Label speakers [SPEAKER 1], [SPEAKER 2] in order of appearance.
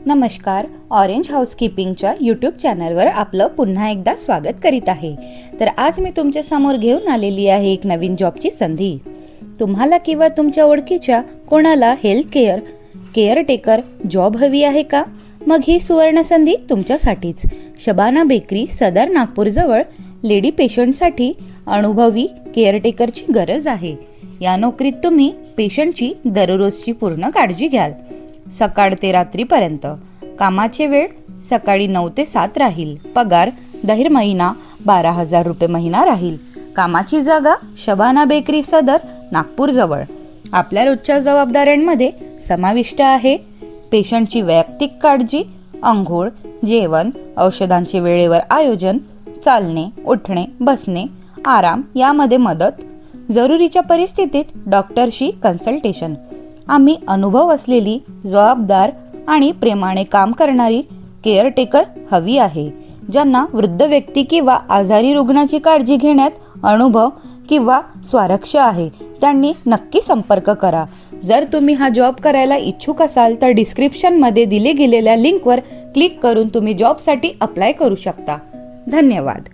[SPEAKER 1] नमस्कार, orange हाऊसकीपिंगच्या YouTube चॅनलवर आपलं पुन्हा एकदा स्वागत करीत आहे। तर आज मी तुमच्या समोर घेऊन आलेली आहे एक नवीन जॉबची संधी। तुम्हाला किंवा तुमच्या ओळखीच्या कोणाला हेल्थ केअरटेकर जॉब हवी आहे का? मग ही सुवर्ण संधी तुमच्यासाठीच। शबाना बेकरी, सदर नागपूर जवळ लेडी पेशंटसाठी अनुभवी केअरटेकरची गरज आहे। या नोकरीत तुम्ही पेशंटची दररोजची पूर्ण काळजी घ्याल, सकाळ ते रात्रीपर्यंत। कामाचे वेळ सकाळी 9 ते 7 राहील। पगार दर महिना 12,000 रुपये महिना राहील। कामाची जागा शबाना बेकरी, सदर नागपूर जवळ। आपल्या रोजच्या जबाबदाऱ्यांमध्ये समाविष्ट आहे पेशंटची वैयक्तिक काळजी, अंघोळ, जेवण, औषधांचे वेळेवर आयोजन, चालणे, उठणे, बसणे, आराम यामध्ये मदत, जरुरीच्या परिस्थितीत डॉक्टरशी कन्सल्टेशन। आम्ही अनुभव असलेली, जबाबदार आणि प्रेमाने काम करणारी केअरटेकर हवी आहे, ज्यांना वृद्ध व्यक्ती किंवा आजारी रुग्णाची काळजी घेण्यात अनुभव किंवा स्वारस्य आहे। त्यांनी नक्की संपर्क करा। जर तुम्ही हा जॉब करायला इच्छुक असाल तर डिस्क्रिप्शनमध्ये दिले गेलेल्या लिंकवर क्लिक करून तुम्ही जॉबसाठी अप्लाय करू शकता। धन्यवाद।